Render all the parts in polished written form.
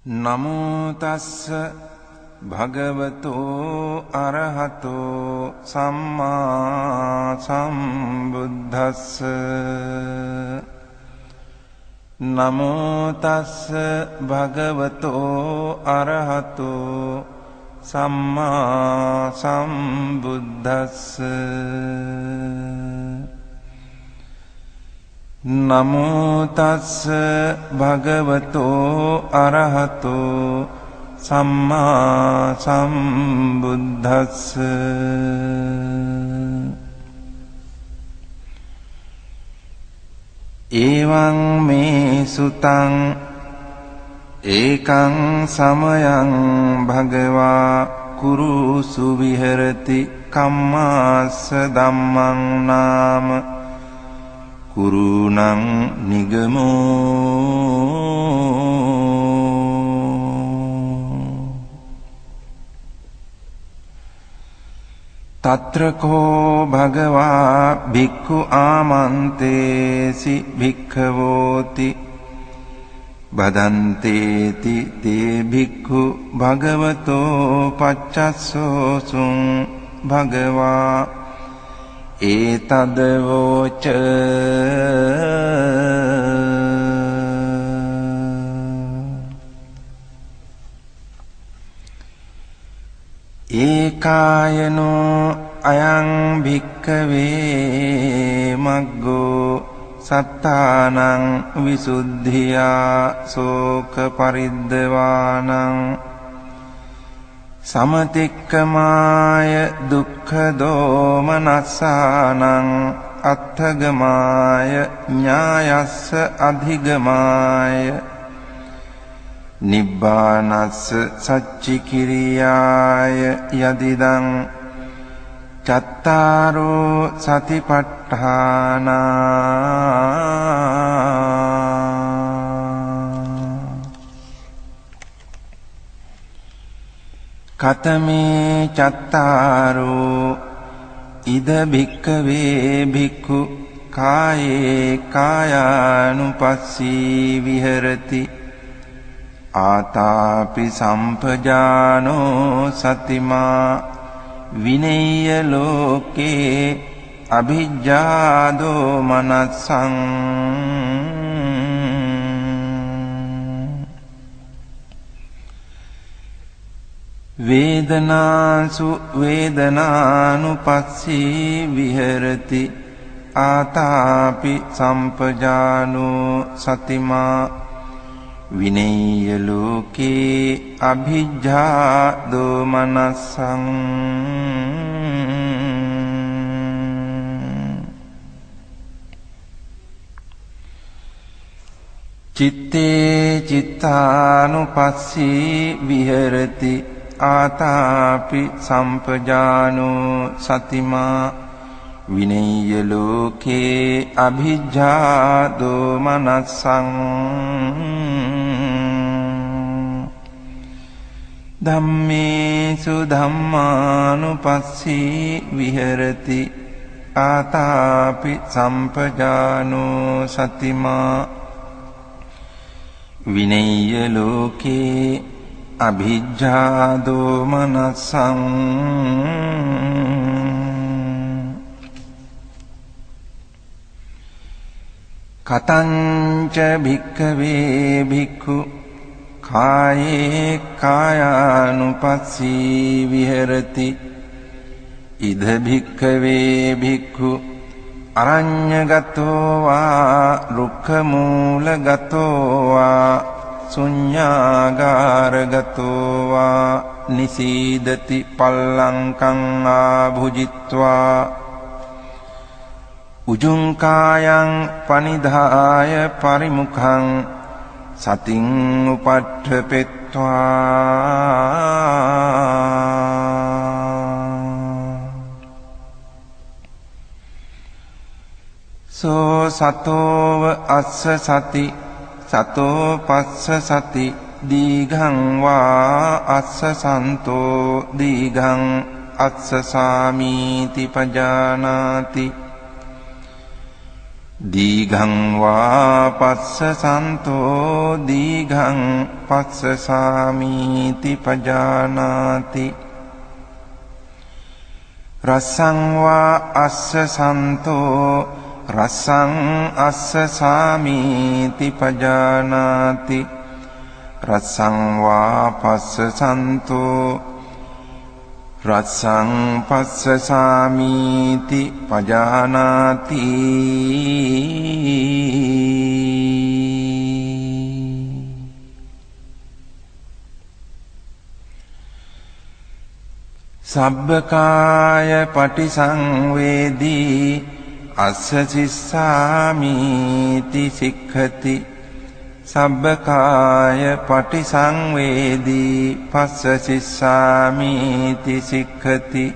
නමෝ තස්ස භගවතෝ අරහතෝ සම්මා සම්බුද්දස්ස නමෝ තස්ස භගවතෝ අරහතෝ සම්මා සම්බුද්දස්ස නමෝ තස්ස භගවතෝ අරහතෝ සම්මා සම්බුද්දස්ස එවං මේ සුතං ඒකං සමයං භගවා කුරුසු විහෙරති කම්මාස්ස ධම්මං නාම කුරුණං නිගමෝ තත්‍රකෝ භගවා භික්ඛු ආමන්තේසි භික්ඛවෝති බදන්තේති තේ භික්ඛු භගවතෝ පච්චස්සෝසුං භගවා ඒතදවෝච ඒකායනෝ අයං භික්ඛවේ මග්ගෝ සත්තානං විසුද්ධියා සෝක පරිද්දවානං සමතික්කමාය දුක්ඛ දෝමනස්සානං අත්ථගමාය ඥායස්ස අධිගමාය නිබ්බානස්ස සච්චිකිරියාය යදිදං චත්තාරෝ සතිපට්ඨානා කතමේ චත්තාරෝ ඉද භික්ඛවේ භික්ඛු කායේ කායානුපස්සී විහෙරති ආතාපි සම්පජානෝ සතිමා විනේය ලෝකේ අභිජ්ජාදෝ මනස්සං වේදනාසු වේදනානුපස්සී විහෙරති ආතාපි සම්පජානෝ සතිමා විනේය ලෝකේ අභිජ්ජා දෝමනස්සං චිත්තේ චිත්තානුපස්සී විහෙරති ආතාපි සම්පජානෝ සතිමා විනේය ලෝකේ අභිජ්ජා දෝමනස්සං ධම්මේසු ධම්මානුපස්සී විහෙරති ආතාපි සම්පජානෝ සතිමා විනේය ලෝකේ අභිජ්ජා දෝමනස්සං කතංච භික්ඛවේ භික්ඛු කායේ කායානුපස්සී විහෙරති ඉද භික්ඛවේ භික්ඛු අරඤ්ඤගතෝ වා රුක්ඛමූලගතෝ වා ශුඤ්ඤාගාරගතෝ වා නිසීදති පල්ලංකං ආභුජිත්වා උජුං කායං පනිදාය පරිමුඛං සතින් උපට්ඨපෙත්වා සෝ සතෝව අස්ස සති සතෝ පස්ස සති දීඝං වා අස්ස සන්තෝ දීඝං අස්ස සාමීති පජානාති දීඝං වා පස්සසන්තෝ දීඝං පස්සසාමීති පජානාති රසං වා අස්සසන්තෝ රසං අස්සසාමීති පජානාති රසං වා පස්සසන්තෝ රසං පස්සසාමීති පජානාති සබ්බකාය පටිසංවේදී අස්ස සිස්සාමීති සික්ඛති සබ්බකාය පටිසංවේදී පස්ස සිස්සාමීති සික්ඛති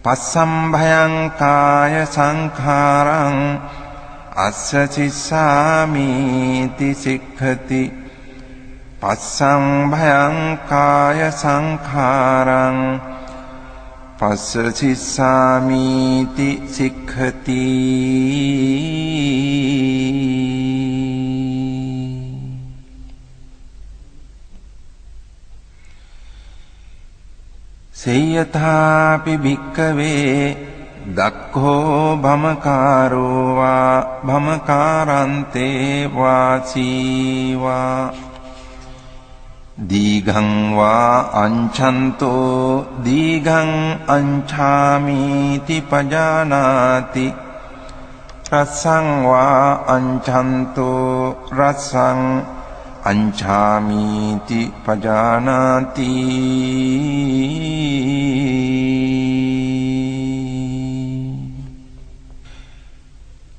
පස්සම්භයං කාය සංඛාරං අස්ස සිස්සාමීති සික්ඛති පස්සම්භයං කාය සංඛාරං පස්ස සිස්සාමීති සික්ඛති සේයථාපි භික්ඛවේ දක්ඛෝ භමකාරෝ වා භමකාරන්තේ වාසීවා දීඝං වා අංඡන්තෝ දීඝං අංඡාමීති පජානාති රසං වා අංඡන්තෝ රසං අංඡාමීති පජානාති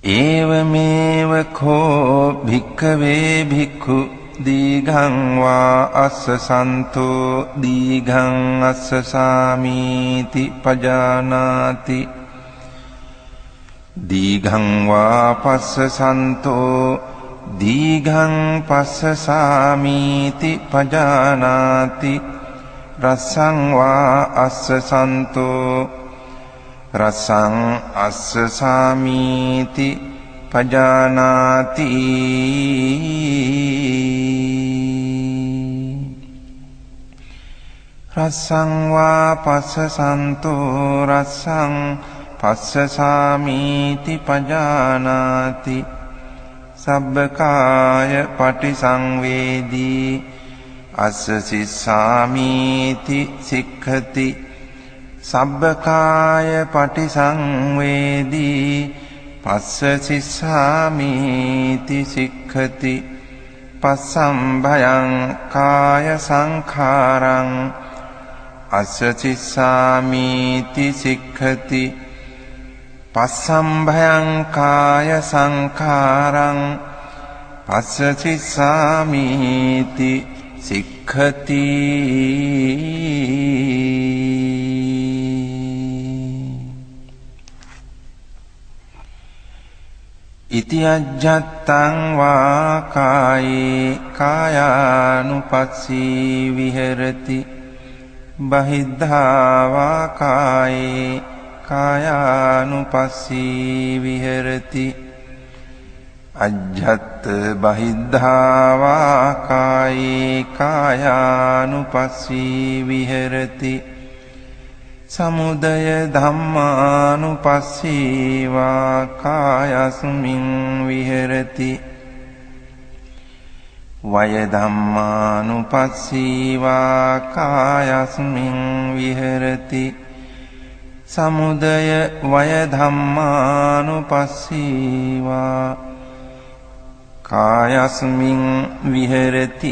ඒවමේව කෝ භික්ඛවේ භික්ඛු දීඝං වා අස්සසන්තෝ දීඝං අස්සසාමීති පජානාති දීඝං වා පස්සසන්තෝ දීඝං පස්සසාමීති පජානාති රසං වා අස්සසන්තෝ රසං අස්සසාමීති පජානාති රසං වා පස්සසන්තෝ රසං පස්සසාමීති පජානාති සබ්බකාය පටිසංවේදී අස්ස සිස්සාමීති සික්ඛති සබ්බකාය පටිසංවේදී පස්ස සිස්සාමීති සික්ඛති පස්සම්භයං කාය සංඛාරං අස්ස සිස්සාමීති සික්ඛති පස්සම්භයං කාය සංඛාරං පස්ස සිස්සාමීති සික්ඛති ඉති අජ්ජත්තං වා කායේ කායානුපස්සී විහෙරති බහිද්ධා වා කායේ කායානුපස්සී විහෙරති අජ්ජත් බහිද්ධා වා කායේ කායානුපස්සී විහෙරති සමුදය ධම්මානුපස්සී වා කායස්මින් විහෙරති වය ධම්මානුපස්සී වා කායස්මින් විහෙරති සමුදය වය ධම්මානුපස්සී වා කායස්මින් විහෙරති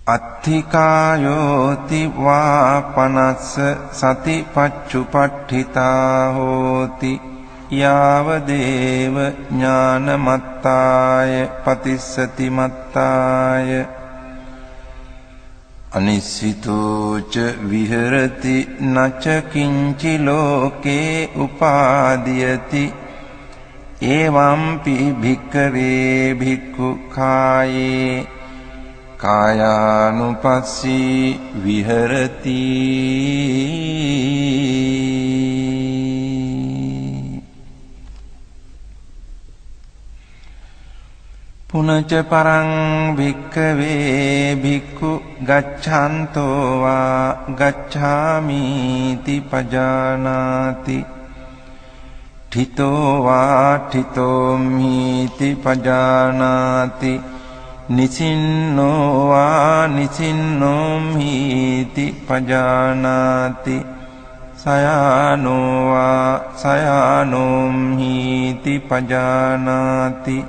අත්ථිකායෝති වා පනස්ස සතිපච්චුපට්ඨිතා හෝති යාව දේව ඥානමත්තාය පතිස්සති මත්තාය අනිසිතෝච විහෙරති නච කිංචි ලෝකේ උපාදීයති එවම්පි භික්ඛවේ භික්ඛු කායේ කායානුපස්සී විහෙරති පුනච පරං භික්ඛවේ භික්ඛු ගච්ඡන්තෝ වා ගච්ඡාමිති පජානාති ඨිතෝ වා ඨිතෝමිති පජානාති නිසින්නෝ වා නිසින්නෝමිති පජානාති සයානෝ වා සයානෝමිති පජානාති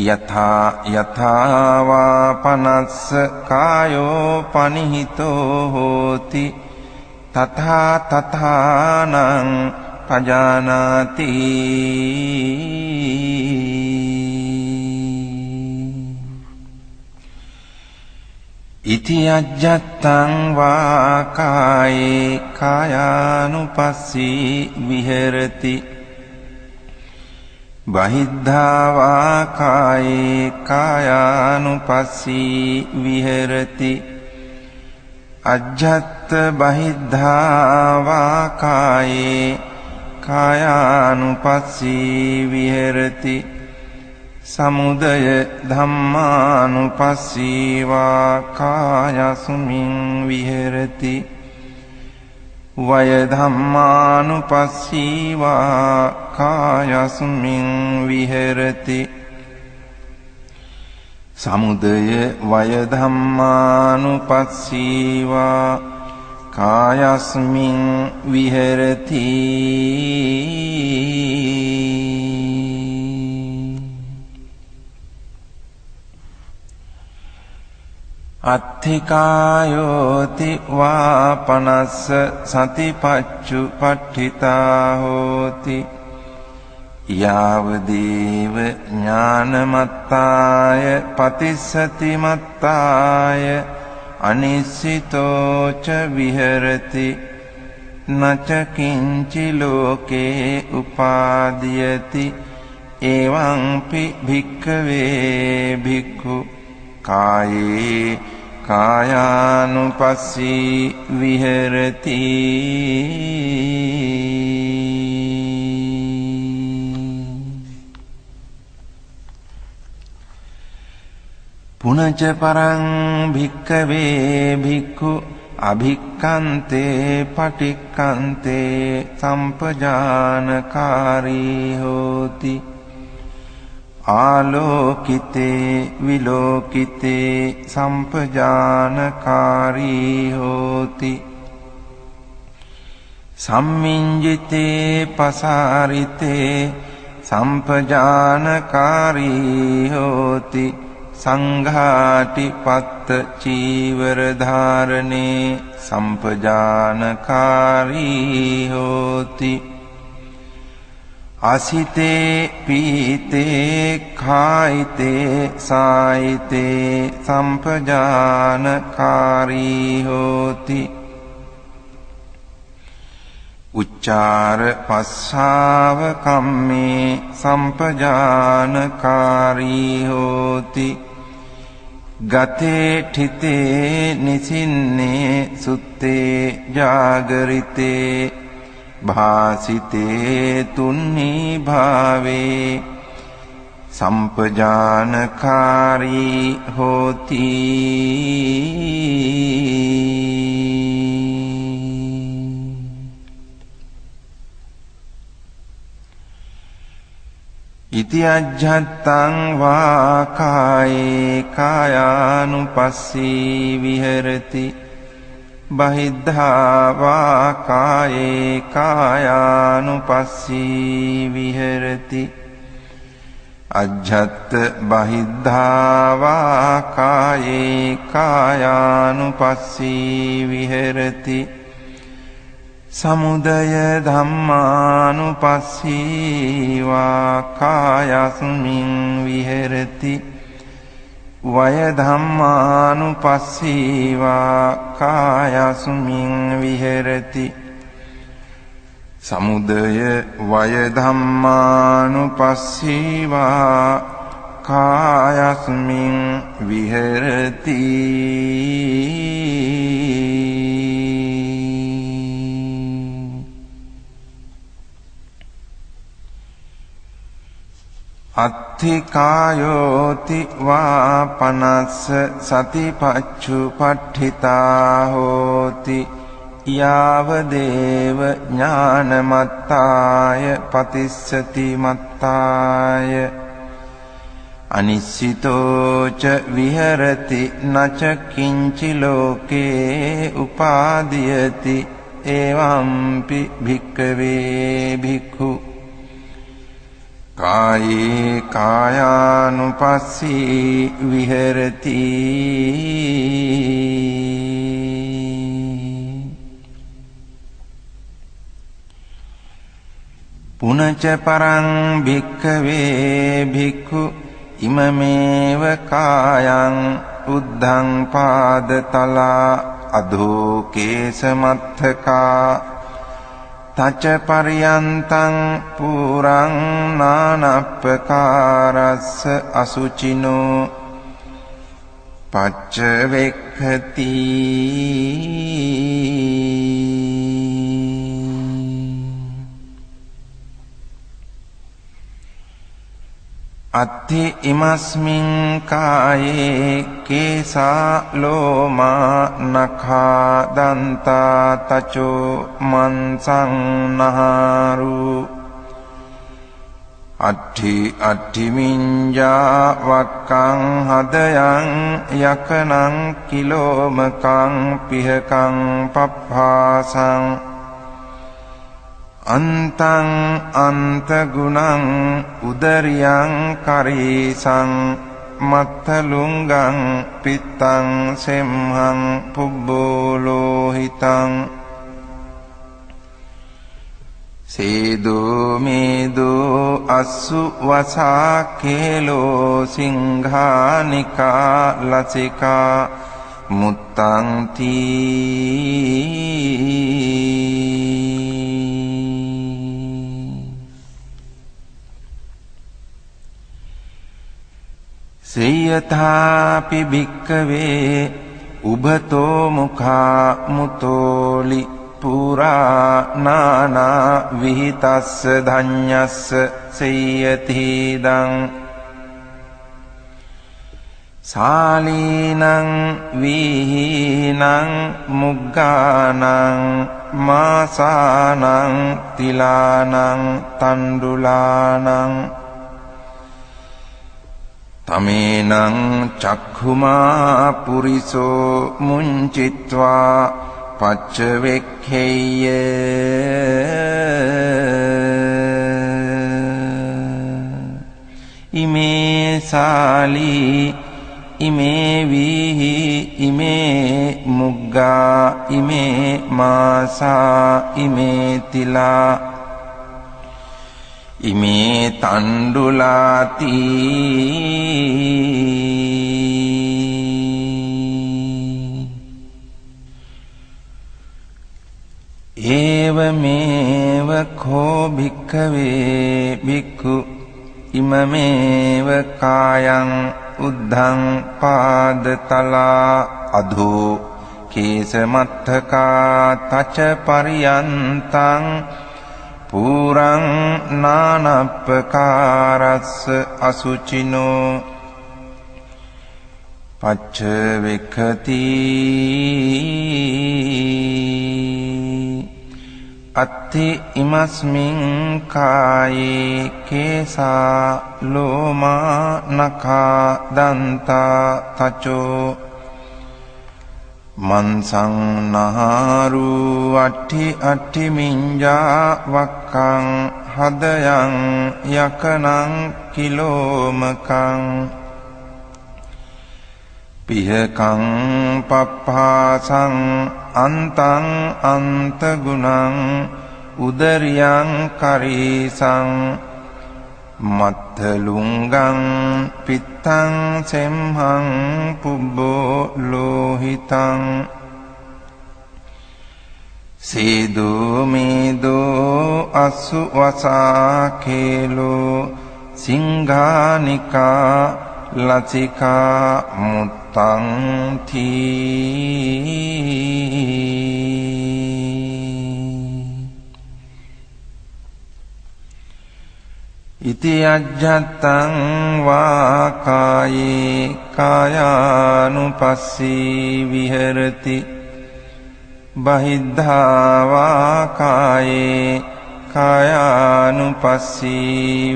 යථා යථා වා පනස්ස කායෝ පනිහිතෝ හෝති තථා තථානං පජානාති ඉති අජ්ජත්තං වා කායේ කායානුපස්සී විහෙරති බහිද්ධා වා කායේ කායානුපස්සී විහෙරති අජ්ජත් බහිද්ධා වා කායේ කායානුපස්සී විහෙරති සමුදය ධම්මානුපස්සී වා කායස්මින් විහෙරති වය ධම්මානුපස්සී වා කායස්මින් විහෙරති සමුදය වය ධම්මානුපස්සී වා කායස්මින් විහෙරති අත්ථිකායෝති වා පනස්ස සතිපච්චු පට්ඨිතා හෝති යාවදේව ඥානමත්තාය පතිස්සති මත්තාය අනිස්සිතෝ ච විහෙරති නච කිංචි ලෝකේ උපාදීයති එවං පි භික්ඛවේ භික්ඛු කායේ කායානුපස්සී විහෙරති පුනච පරං භික්ඛවේ භික්ඛු අභික්ඛන්තේ පටික්ඛන්තේ සම්පජානකාරී හෝති ආලෝකිතේ විලෝකිතේ සම්පජානකාරී හෝති සම්මිඤ්ජිතේ පසාරිතේ සම්පජානකාරී හෝති සංඝාටිපත්ත චීවර ධාරණේ සම්පජානකාරී හෝති අසිතේ පීතේ කායිතේ සායිතේ සම්පජානකාරී හෝති උච්චාර පස්සාව කම්මේ සම්පජානකාරී හෝති ගතේ ඨිතේ නිසින්නේ සුත්තේ ජාගරිතේ භාසිතේ තුන්නි භාවේ සම්පජානකාරී හෝති ඉති අජ්ජත්තං වා කායේ කායානුපස්සී විහෙරති බහිද්ධා වා කායේ කායානුපස්සී විහෙරති අජ්ජත් බහිද්ධා වා කායේ කායානුපස්සී විහෙරති සමුදය ධම්මානුපස්සී වා කායස්මින් විහෙරති වය ධම්මානුපස්සී වා කායස්මින් විහෙරති සමුදය වය ධම්මානුපස්සී වා කායස්මින් විහෙරති අත්ථිකායෝති වා පනස්ස සතිපච්චුපට්ඨිතා හෝති යාව දේව ඥානමත්තාය පතිස්සති මත්තාය අනිස්සිතෝ ච විහෙරති නච කිංචි ලෝකේ උපාදීයති එවම්පි භික්ඛවේ භික්ඛු කායේ කායානුපස්සී විහෙරති පුනච පරං භික්ඛවේ භික්ඛු ඉමමේව කායං උද්ධං පාදතලා අධෝ කේසමත්තකා තච පරියන්තං පුරං නානප්පකාරස්ස අසුචිනෝ පච්චවෙක්ඛති අත්ථි ඉමස්මින් කායේ කේසා ලෝමා නඛා දන්තා තචෝ මන්සං නහාරු අට්ඨි මිඤ්ඤා වක්කං හදයන් යකනං කිලෝමකං පිහකං පප්පාසං අන්තං අන්තගුණං උදරියං කරීසං මත්තලුංගං පිත්තං සෙම්හං පුබ්බෝලෝහිතං සේදෝ මේදෝ අස්සු වසා කේලෝ සිංහානිකා ලසිකා මුත්තං තී සේයථාපි භික්ඛවේ උභතෝ මුඛා මුතෝලි පුරා නානා විහිතස්ස ධඤ්ඤස්ස සේයති දං සාලීනං විහීනං මුග්ගානං මාසානං තිලානං තණ්ඩුලානං තමේනං චක්ඛුමා පුරිසෝ මුංචිත්වා පච්චවෙක්ඛේය ඉමේ සාලී ඉමේ වීහි ඉමේ මුග්ගා ඉමේ මාසා ඉමේ තිලා ඉමේ තණ්ඩුලාති ඒවමේව කෝ භික්ඛවේ භික්ඛු ඉමමේව කායං උද්ධං පාදතලා අධෝ කේසමත්තකා තච පරියන්තං පුරං නානප්පකාරස්ස අසුචිනෝ පච්චවෙක්ඛති අත්ථි ඉමස්මින් කායේ කේසා ලෝමා නඛා දන්තා තචෝ මන්සං නහාරු අට්ඨි මිඤ්ඤා වක්කං හදයන් යකනං කිලෝමකං පිහකං පප්පාසං අන්තං අන්තගුණං උදරියං කරීසං මත්තලුංගං පිත්තං සෙම්හං පුබ්බෝ ලෝහිතං සීදෝ මේදෝ අස්සු වසා කේලෝ සිංහානිකා ලසිකා මුත්තං ඉති අජ්ජත්තං වා කායේ කායානුපස්සී විහෙරති බහිද්ධා වා කායේ කායානුපස්සී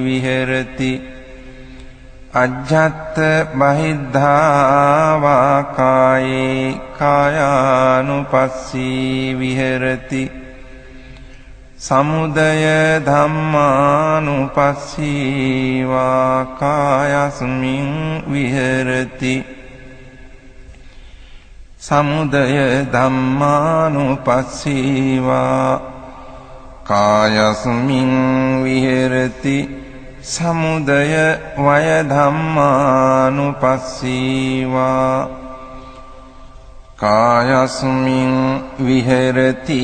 විහෙරති අජ්ජත් බහිද්ධා වා කායේ කායානුපස්සී විහෙරති සමුදය ධම්මානුපස්සී වා කායස්මින් විහෙරති සමුදය ධම්මානුපස්සී වා කායස්මින් විහෙරති සමුදය වය ධම්මානුපස්සී වා කායස්මින් විහෙරති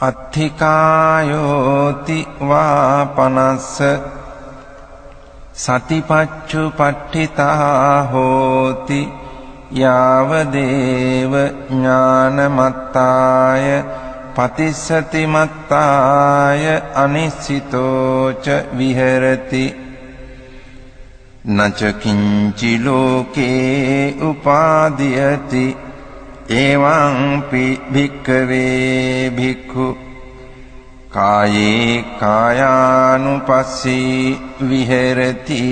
අත්ථිකායෝති වා පනස්ස සතිපච්චුපට්ඨිතා හෝති යාවදේව ඥානමත්තාය පතිස්සති මත්තාය අනිස්සිතෝච විහෙරති නච කිංචි ලෝකේ උපාදීයති එවං පි භික්ඛවේ භික්ඛු කායේ කායානුපස්සී විහෙරති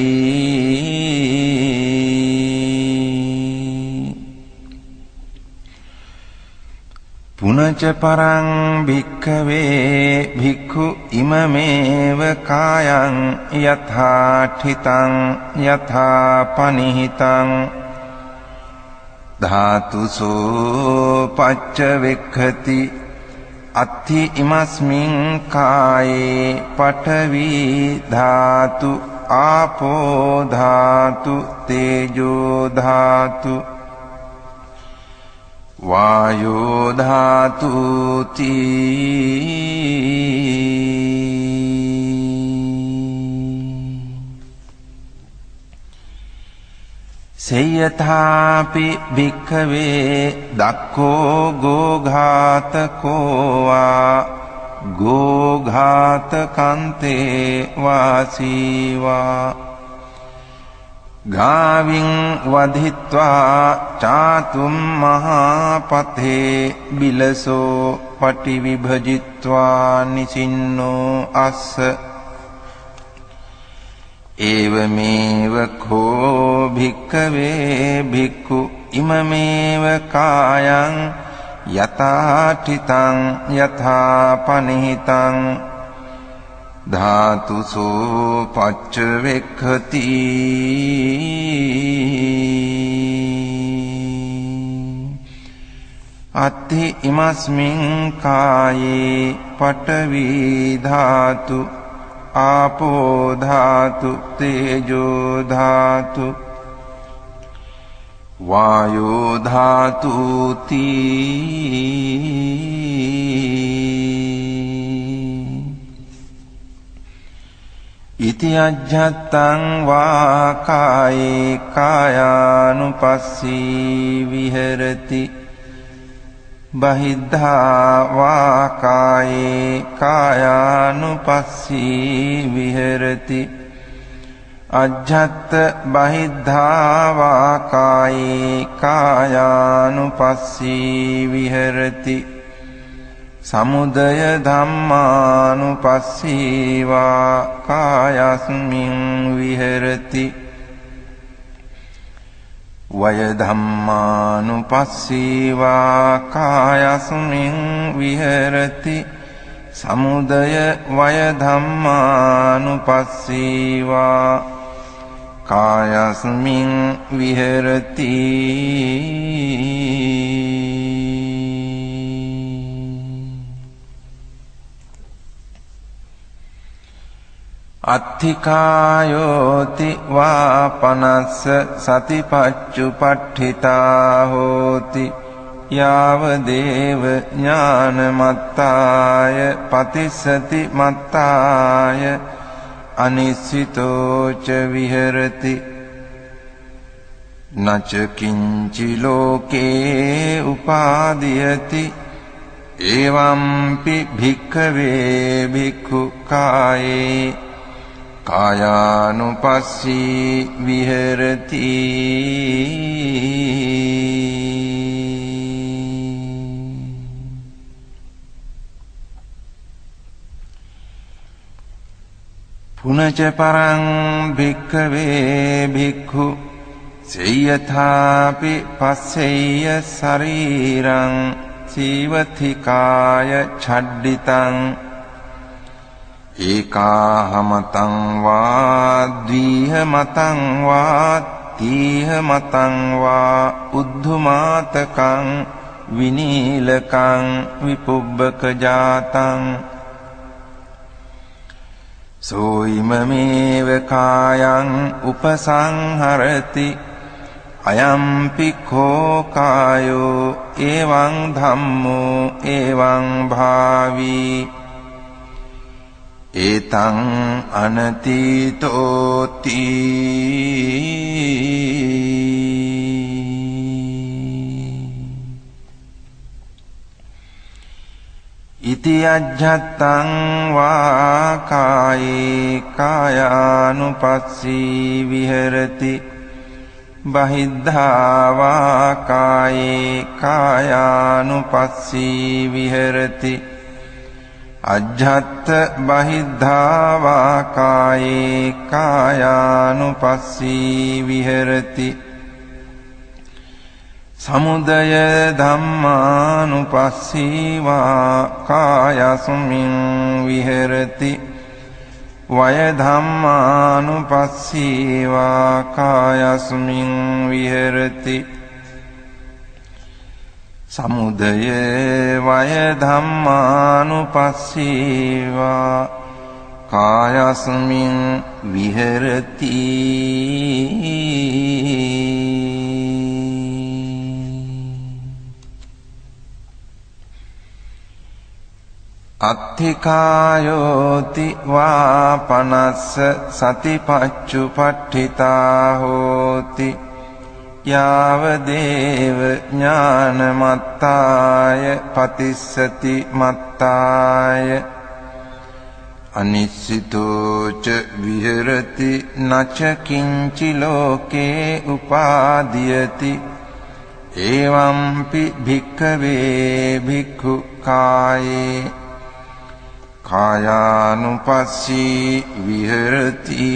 පුනච පරං භික්ඛවේ භික්ඛු ඉමමේව කායං යථාඨිතං යථාපනිහිතං ධාතුසෝ පච්චවෙක්ඛති අත්ථි ඉමස්මින් කායේ පඨවි ධාතු ආපෝ ධාතු තේජෝ ධාතු වායෝ ධාතුති සේයථාපි භික්ඛවේ දක්ඛෝ ගෝඝාතකෝ වා ගෝඝාතකන්තේ වාසීවා ගාවින් වධිත්වා චාතුම් මහාපතේ බිලසෝ පටිවිභජිත්වා නිසින්නෝ අස්ස ඒවමේව කෝ භික්ඛවේ භික්ඛු ඉමමේව කායං යථාඨිතං යථාපනිහිතං ධාතුසෝ පච්චවෙක්ඛති අත්ථි ඉමස්මින් කායේ පඨවි ධාතු ආපෝ ධාතු තේජෝ ධාතු වායෝ ධාතුති ඉති අජ්ජත්තං වා කායේ කායානුපස්සී විහෙරති බහිද්ධා වා කායේ කායානුපස්සී විහෙරති අජ්ජත් බහිද්ධා වා කායේ කායානුපස්සී විහෙරති සමුදය ධම්මානුපස්සී වා කායස්මින් විහෙරති වය ධම්මානුපස්සී වා කායස්මින් විහෙරති සමුදය වය ධම්මානුපස්සී වා කායස්මින් විහෙරති අත්ථිකායෝති වා පනස්ස සතිපච්චුපට්ඨිතා හෝති යාව දේව ඥානමත්තාය පතිස්සති මත්තාය අනිස්සිතෝ ච විහෙරති නච කිංචි ලෝකේ උපාදීයති එවම්පි භික්ඛවේ භික්ඛු කායේ කායානුපස්සී විහෙරති පුනච පරං භික්ඛවේ භික්ඛු සේයථාපි පස්සෙය්‍ය ශරීරං සීවතිකාය ඡඩ්ඩිතං ඒකාහමතං වා ද්විහමතං වා තීහමතං වා උද්ධමාතකං විනීලකං විපුබ්බක ජාතං සෝයිමමේව කායං උපසංහරති අයම්පි කෝ කායෝ එවං ධම්මෝ එවං භාවී ඒතං අනතීතෝති ඉති අජ්ජත්තං වා කායේ කායානුපස්සී විහෙරති බහිද්ධා වා කායේ කායානුපස්සී විහෙරති අජ්ජත් බහිද්ධා වා කායේ කායානුපස්සී විහෙරති සමුදය ධම්මානුපස්සී වා කායස්මින් විහෙරති වය ධම්මානුපස්සී වා කායස්මින් විහෙරති සමුදය වය ධම්මානුපස්සී වා කායස්මින් විහෙරති අත්ථිකායෝති වා පනස්ස සතිපච්චුපට්ඨිතා හෝති යාව දේව ඥානමත්තාය පතිස්සති මත්තාය අනිස්සිතෝ ච විහෙරති නච කිංචි ලෝකේ උපාදීයති එවම්පි භික්ඛවේ භික්ඛු කායේ කායානුපස්සී විහෙරති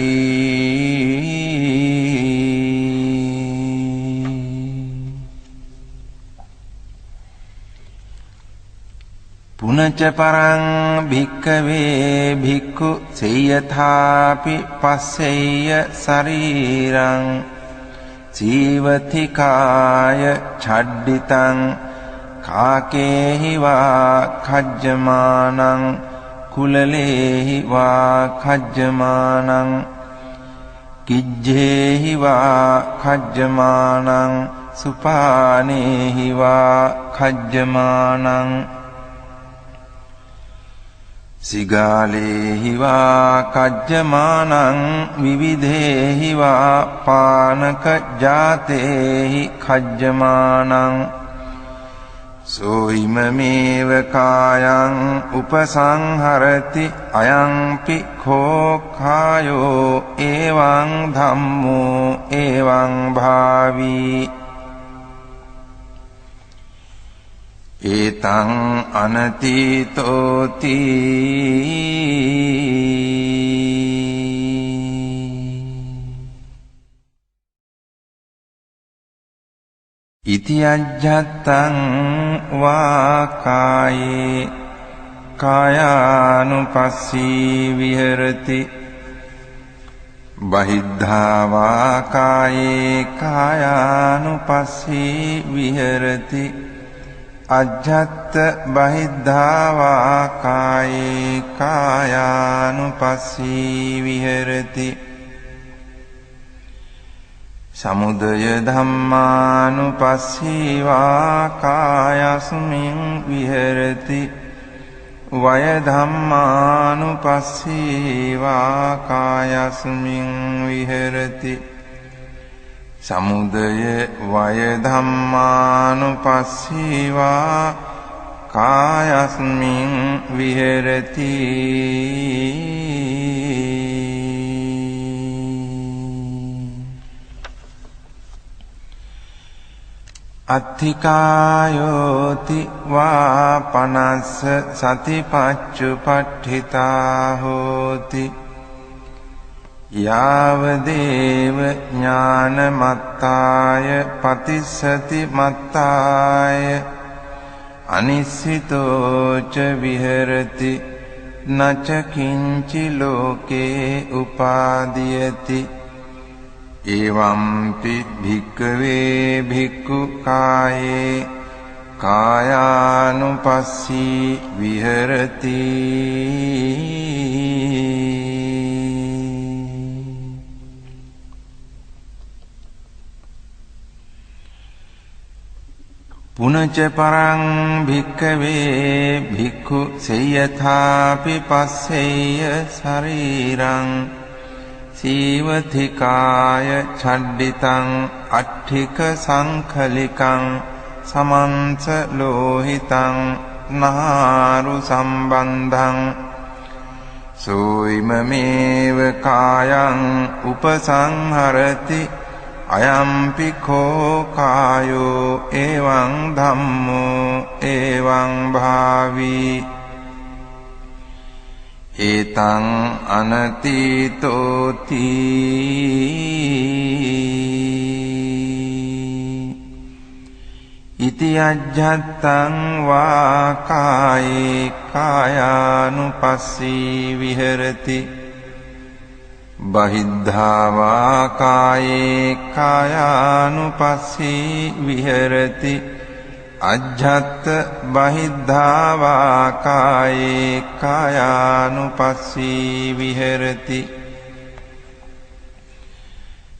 පුනච පරං භික්ඛවේ භික්ඛු සේයථාපි පස්සෙය්‍ය ශරීරං සීවතිකාය ඡඩ්ඩිතං කාකේහි වා khajjamaනං කුලලේහි වා khajjamaනං කිජ්ජේහි වා khajjamaනං සුපානේහි වා khajjamaනං සිගාලේහි වා khajjamaනං විවිධේහි වා පානක ජාතේහි khajjamaනං සෝයිමමේව කායං උපසංහරති අයංපි කෝ කායෝ එවං ධම්මෝ එවං භාවී ඒතං අනතීතෝති ඉති අජ්ජත්තං වා කායේ කායානුපස්සී විහෙරති බහිද්ධා වා කායේ කායානුපස්සී විහෙරති අජ්ජත් බහිද්ධා වා කායේ කායානුපස්සී විහෙරති සමුදය ධම්මානුපස්සීවා කායස්මින් විහෙරති වය ධම්මානුපස්සීවා කායස්මින් විහෙරති සමුදය වය ධම්මානුපස්සීවා කායස්මින් විහෙරති අත්ථිකායෝති වා පනස්ස සතිපච්චුපට්ඨිතා හෝති යාවදේව ඥානමත්තාය පතිස්සති මත්තාය අනිස්සිතෝච විහෙරති නච කිංචි ලෝකේ උපාදීයති එවම්පි භික්ඛවේ භික්ඛු කායේ කායානුපස්සී විහෙරති පුනච පරං භික්ඛවේ භික්ඛු සේයථාපි පස්සෙය්‍ය ශරීරං සීවතිකාය ඡණ්ඩිතං අට්ඨික සංඛලිකං සමන්ස ලෝහිතං නාරු සම්බන්ධං සෝයිමමේව කායං උපසංහරති අයම්පි කෝ කායෝ එවං ධම්මෝ එවං භාවී ඒතං අනතීතෝති ඉති අජ්ජත්තං වා කායේ කායානුපස්සී විහෙරති බහිද්ධා වා කායේ කායානුපස්සී විහෙරති අජ්ජත් බහිද්ධා වා කායේ කායානුපස්සී විහෙරති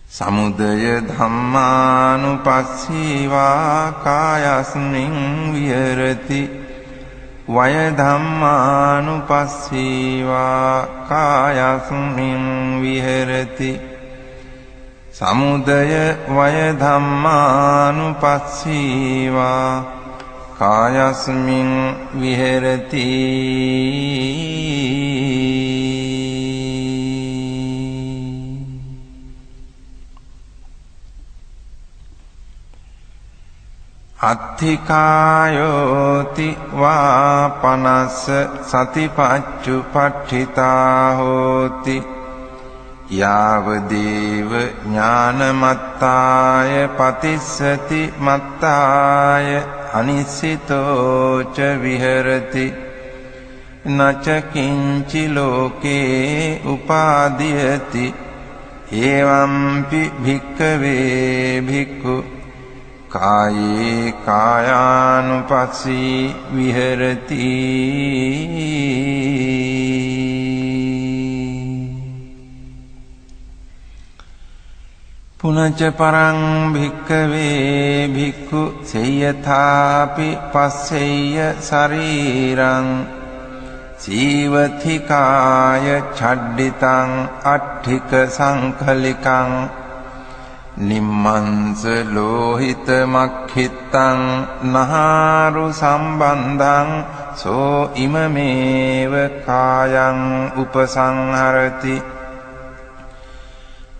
සමුදය ධම්මානුපස්සීවා කායස්මින් විහෙරති වය ධම්මානුපස්සීවා කායස්මින් විහෙරති සමුදය වය ධම්මානුපස්සීවා කායස්මින් විහෙරති අත්ථිකායෝති වා පනස්ස සතිපච්චුපට්ඨිතා හෝති යාවදේව ඥානමත්තාය පතිස්සති මත්තාය අනිස්සිතෝච විහෙරති නච කිංචි ලෝකේ උපාදීයති එවම්පි භික්ඛවේ භික්ඛු කායේ කායානුපස්සී විහෙරති පුනච පරං භික්ඛවේ භික්ඛු සේයථාපි පස්සෙය්‍ය ශරීරං සීවතිකාය ඡණ්ඩිතං අට්ඨික සංඛලිකං නිම්මංස ලෝහිත මක්ඛිත්තං නහාරු සම්බන්ධං සෝ ඉමමේව කායං උපසංහරති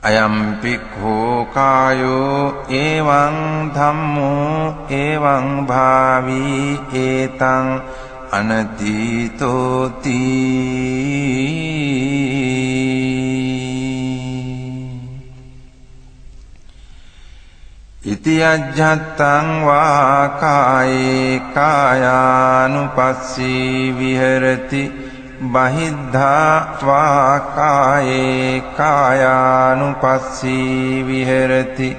අයම්පි කෝ කායෝ එවං ධම්මෝ එවං භාවී ඒතං අනතීතෝති ඉති අජ්ජත්තං වා කායේ කායානුපස්සී විහෙරති බහිද්ධා වා කායේ කායානුපස්සී විහෙරති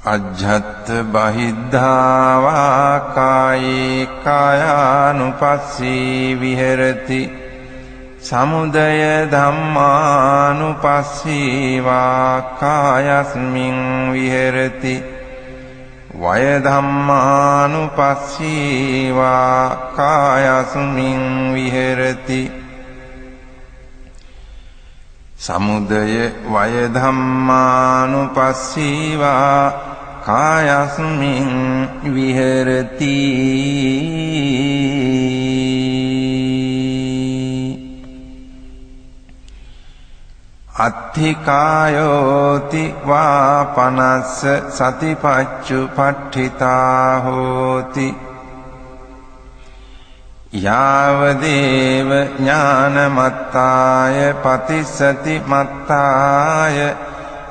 අජ්ජත් බහිද්ධා වා කායේ කායානුපස්සී විහෙරති සමුදය ධම්මානුපස්සීවා කායස්මින් විහෙරති වය ධම්මානුපස්සීවා කායස්මින් විහෙරති සමුදය වය ධම්මානුපස්සීවා කායස්මින් විහෙරති අත්ථිකායෝති වා පනස්ස සතිපච්චුපට්ඨිතා හෝති යාවදේව ඥානමත්තාය පතිස්සති මත්තාය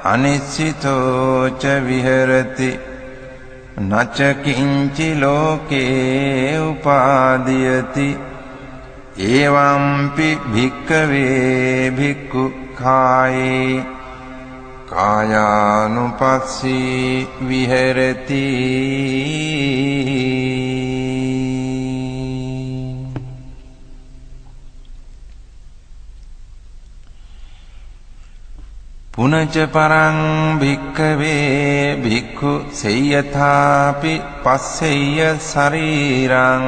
අනිශ්චිතෝ ච විහෙරති නච කිංචි ලෝකේ උපාදීයති එවම්පි භික්ඛවේ භික්ඛු කායේ කායානුපස්සී විහෙරති පුනච පරං භික්ඛවේ භික්ඛු සේයථාපි පස්සෙය්‍ය ශරීරං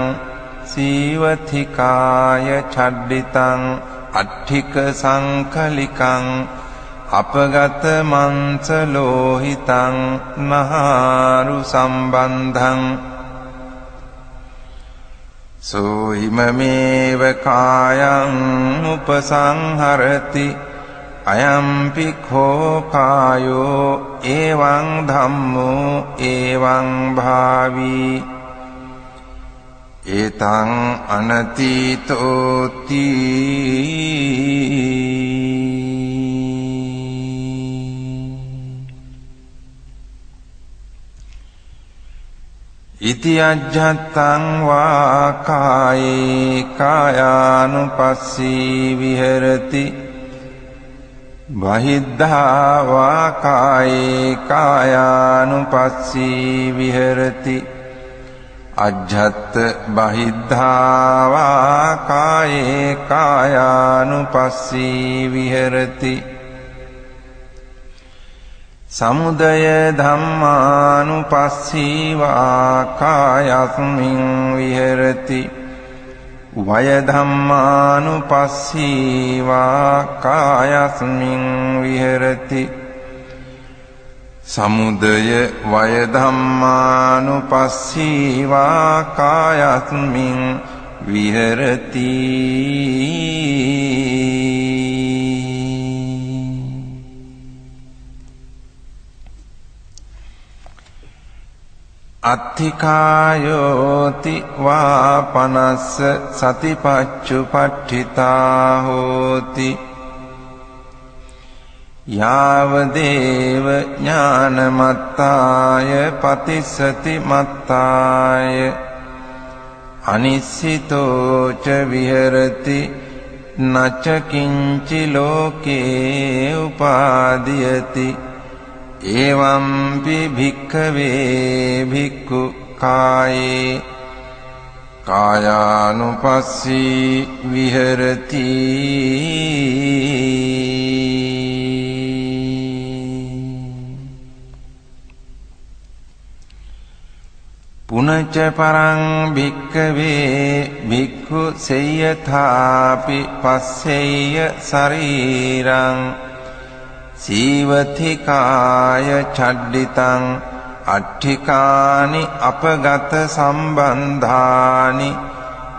සීවතිකාය චඩ්ඩිතං අට්ඨික සංකලිකං අපගත මංස ලෝහිතං නහාරු සම්බන්ධං සෝයිමමේව කායං උපසංහරති අයම්පි කෝ කායෝ එවං ධම්මෝ එවං භාවී ඒතං අනතීතෝති ඉති අජ්ජත්තං වා කායේ කායානුපස්සී විහෙරති බහිද්ධා වා කායේ කායානුපස්සී විහෙරති අජ්ජත් බහිද්ධා වා කායේ කායානුපස්සී විහෙරති සමුදය ධම්මානුපස්සීවා කායස්මින් විහෙරති වය ධම්මානුපස්සීවා කායස්මින් විහෙරති සමුදය වය ධම්මානුපස්සීවා කායස්මින් විහෙරති අත්ථිකායෝති වා පනස්ස සතිපච්චුපට්ඨිතා හෝති යාවදේව ඥානමත්තාය පතිස්සති මත්තාය අනිශ්චිතෝ ච විහෙරති නච කිංචි ලෝකේ උපාදීයති එවම්පි භික්ඛවේ භික්ඛු කායේ කායානුපස්සී විහෙරති පුනච පරං භික්ඛවේ භික්ඛු සේයථාපි පස්සෙය්‍ය ශරීරං සීවතිකාය චඩ්ඩිතං අට්ඨිකානි අපගත සම්බන්ධානි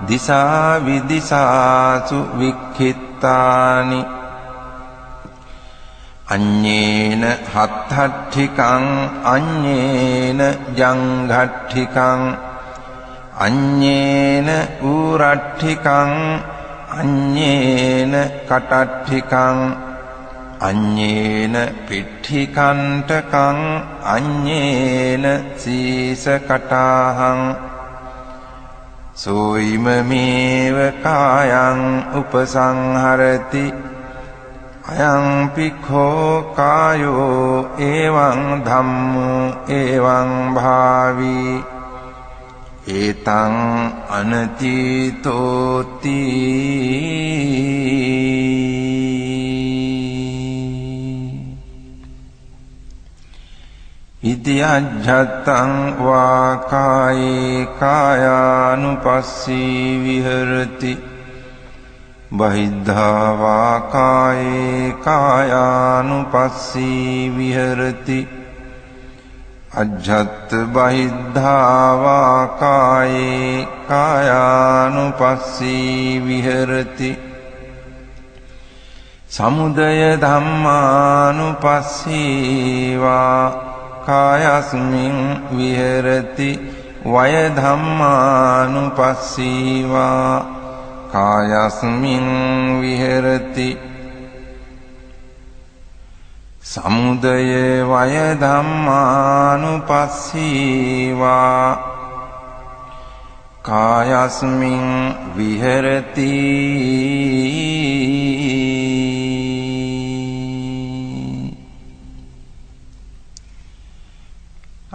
දිසා විදිසාසු වික්ඛිත්තානි අඤ්ඤේන හත්ථට්ඨිකං අඤ්ඤේන ජංඝට්ඨිකං අඤ්ඤේන ඌරට්ඨිකං අඤ්ඤේන කටට්ඨිකං අඤ්ඤේන පිට්ඨිකණ්ඨකං අඤ්ඤේන සීසකටාහං සෝයිමමේව කායං උපසංහරති අයං පිඛෝ කායෝ එවං ධම්මෝ එවං භාවී ඒතං අනතීතෝති ඉති අජ්ජත්තං වා කායේ කායානුපස්සී විහෙරති බහිද්ධා වා කායේ කායානුපස්සී විහෙරති අජ්ජත් බහිද්ධා වා කායේ කායානුපස්සී විහෙරති සමුදය ධම්මානුපස්සී වා කායස්මින් විහෙරති වය ධම්මානුපස්සී වා කායස්මින් විහෙරති සමුදය වය ධම්මානුපස්සී වා කායස්මින් විහෙරති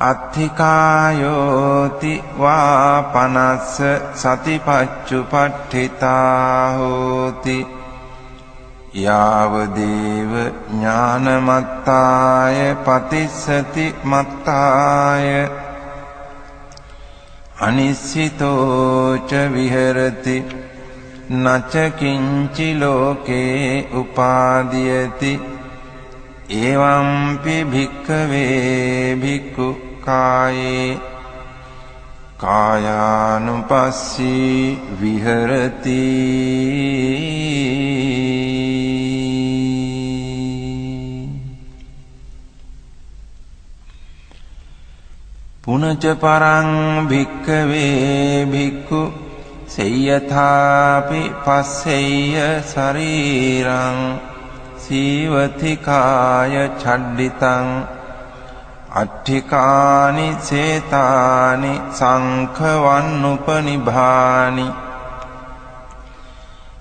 අත්ථිකායෝති වා පනස්ස සතිපච්චුපට්ඨිතා හෝති යාවදේව ඥානමත්තාය පතිස්සති මත්තාය අනිස්සිතෝච විහෙරති නච කිංචි ලෝකේ උපාදීයති එවම්පි භික්ඛවේ භික්ඛු කායේ කායානුපස්සී විහෙරති පුනච පරං භික්ඛවේ භික්ඛු සේයථාපි පස්සෙය්‍ය ශරීරං සීවතිකාය ඡඩ්ඩිතං අට්ඨිකානි සේතානි සංඛවන්නුපනිභානි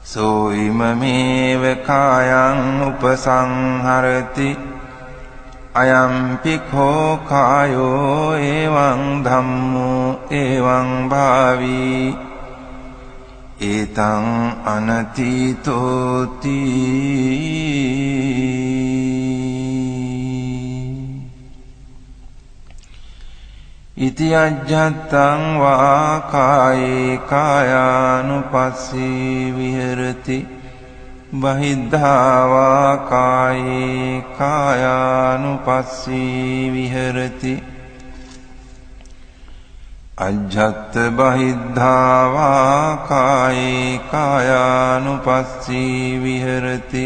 සෝයිමමේව කායං උපසංහරති අයම්පි කෝ කායෝ එවං ධම්මෝ එවං භාවී ඒතං අනතීතෝති ඉති අජ්ජත්තං වා කායේ කායානුපස්සී විහෙරති බහිද්ධා වා කායේ කායානුපස්සී විහෙරති අජ්ජත් බහිද්ධා වා කායේ කායානුපස්සී විහෙරති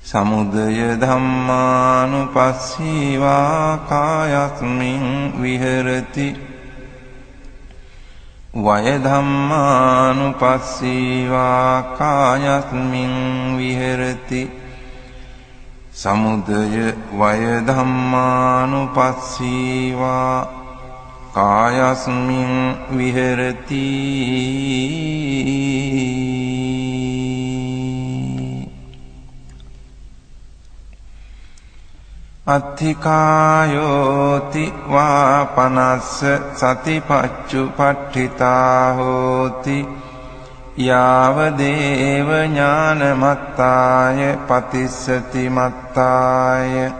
සමුදය ධම්මානුපස්සී වා කායස්මින් විහෙරති වය ධම්මානුපස්සී වා කායස්මින් විහෙරති සමුදය වය ධම්මානුපස්සී වා කායස්මින් විහෙරති අත්ථිකායෝති වා පනස්ස සතිපච්චුපට්ඨිතා හෝති යාවදේව ඥානමත්තාය පතිස්සති මත්තාය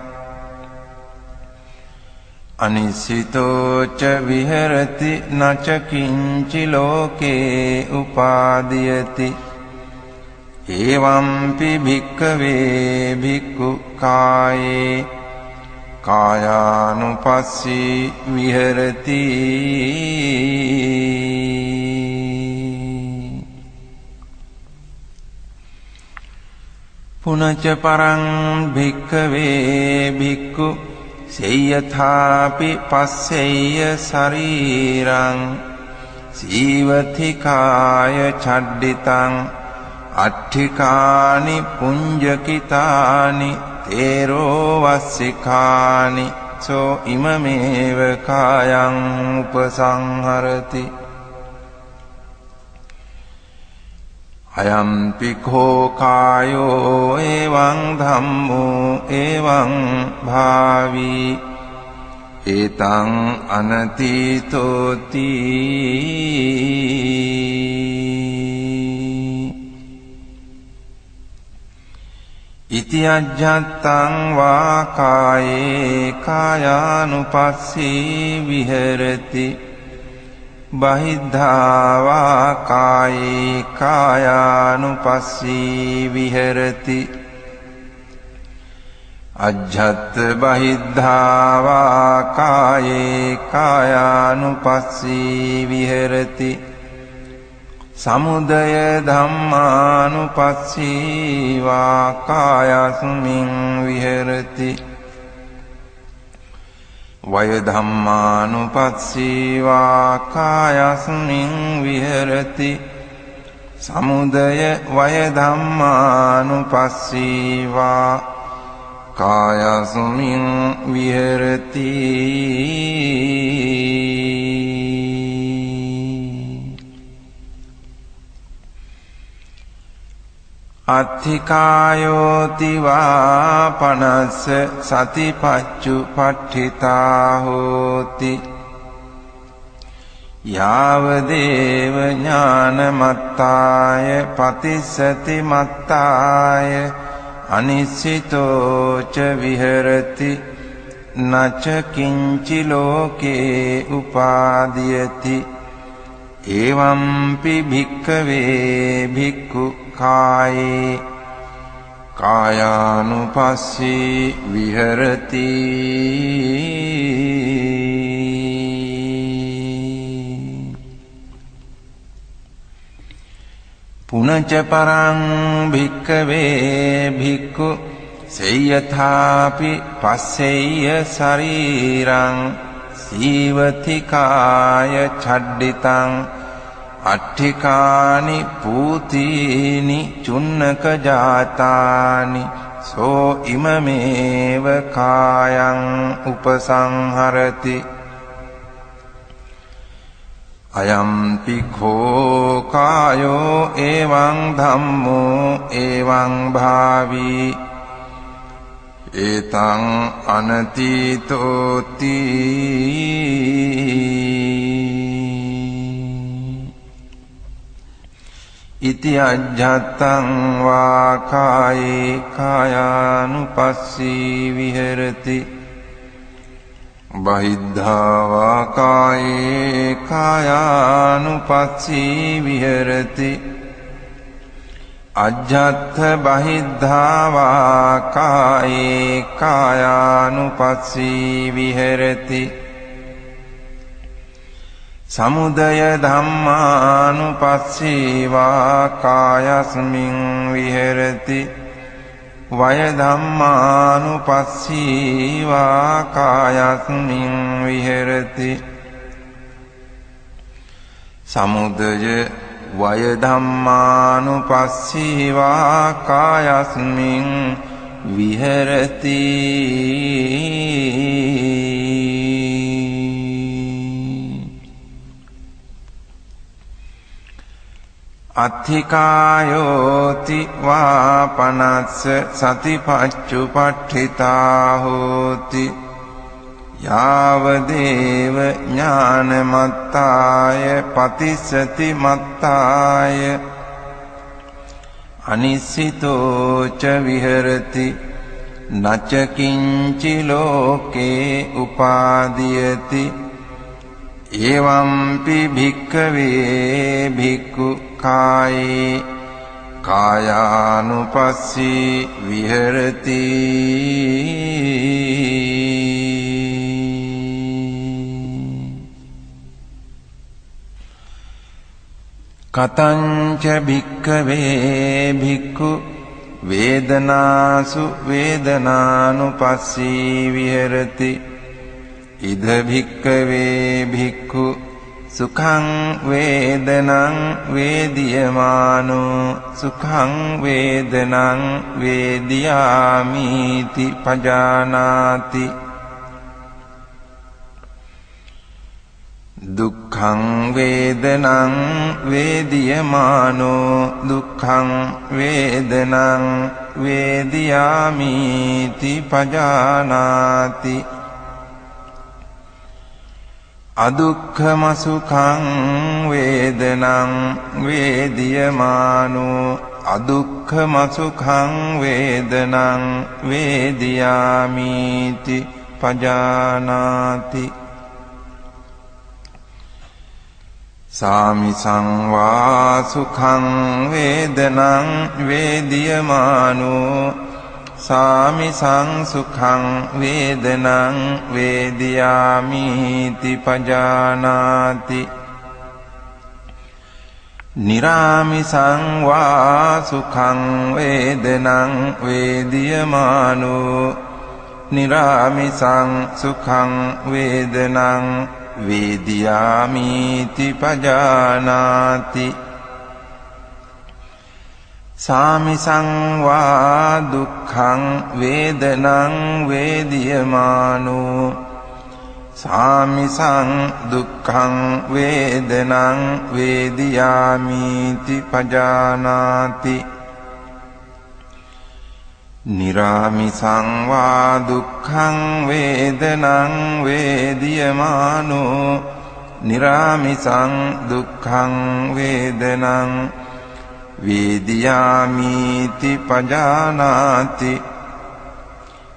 අනිසිතෝච විහෙරති නච කිංචි ලෝකේ උපාදීයති එවම්පි භික්ඛවේ භික්ඛු කායේ කායානුපස්සී විහෙරති පුනච පරං භික්ඛවේ භික්ඛු සේයථාපි පස්සෙය්‍ය ශරීරං සීවතිකාය ඡඩ්ඩිතං අට්ඨිකානි පුඤ්ජකිතානි තේරෝ වස්සිකානි සෝ ඉමමේව කායං උපසංහරති අයම්පි කෝ කායෝ එවං ධම්මෝ එවං භාවී ඒතං අනතීතෝති ඉති අජ්ජත්තං වා කායේ කායානුපස්සී විහෙරති බහිද්ධා වා කායේ කායානුපස්සී විහෙරති අජ්ජත් බහිද්ධා වා කායේ කායානුපස්සී විහෙරති සමුදය ධම්මානුපස්සී වා කායස්මින් විහෙරති වය ධම්මානුපස්සී වා කායස්මින් විහෙරති සමුදය වය ධම්මානුපස්සී වා කායස්මින් විහෙරති අත්ථිකායෝති වා පනස්ස සතිපච්චුපට්ඨිතා හෝති යාවදේව ඥානමත්තාය පතිස්සති මත්තාය අනිස්සිතෝ ච විහෙරති නච කිංචි ලෝකේ උපාදීයති එවම්පි භික්ඛවේ භික්ඛු කායේ කායානුපස්සී විහෙරති පුනච පරං භික්ඛවේ භික්ඛු සේයථාපි පස්සෙය්‍ය ශරීරං සීවති කාය ඡඩ්ඩිතං අට්ඨිකානි පූතීනි චුන්නක ජාතානි සෝ ඉමමේව කායං උපසංහරති අයම්පි කෝ කායෝ එවං ධම්මෝ එවං භාවී ඒතං අනතීතෝති ඉති අජ්ජත්තං වා කායේ කායානුපස්සී විහෙරති බහිද්ධා වා කායේ කායානුපස්සී විහෙරති අජ්ජත්ථ බහිද්ධා වා කායේ කායානුපස්සී විහෙරති සමුදය ධම්මානුපස්සී වා කායස්මින් විහෙරති වය ධම්මානුපස්සී වා කායස්මින් විහෙරති සමුදය වය ධම්මානුපස්සී වා කායස්මින් විහෙරති අත්ථිකායෝති වා පනස්ස සතිපච්චුපට්ඨිතා හෝති යාවදේව ඥානමත්තාය පතිස්සති මත්තාය අනිස්සිතෝ ච විහෙරති නච කිංචි ලෝකේ උපාදීයති එවම්පි භික්ඛවේ භික්ඛු කායේ කායානුපස්සී විහෙරති කතංච භික්ඛවේ භික්ඛු වේදනාසු වේදනානුපස්සී විහෙරති ඉද භික්ඛවේ භික්ඛු සුඛං වේදනං වේදියමානෝ සුඛං වේදනං වේදියාමිති පජානාති දුක්ඛං වේදනං වේදියමානෝ දුක්ඛං වේදනං වේදියාමිති පජානාති අදුක්ඛම සුඛං වේදනං වේදියමානෝ අදුක්ඛම සුඛං වේදනං වේදියාමිති පජානාති සාමිසං වා සුඛං වේදනං වේදියමානෝ සාමිසං සුඛං වේදනං වේදියාමිති පජානාති නිරාමිසං වා සුඛං වේදනං වේදියමානෝ නිරාමිසං සුඛං වේදනං වේදියාමිති පජානාති සාමිසං වා දුක්ඛං වේදනං වේදියමානෝ සාමිසං දුක්ඛං වේදනං වේදියාමිති පජානාති නිරාමිසං වා දුක්ඛං වේදනං වේදියමානෝ නිරාමිසං දුක්ඛං වේදනං වේදියාමිති පජානාති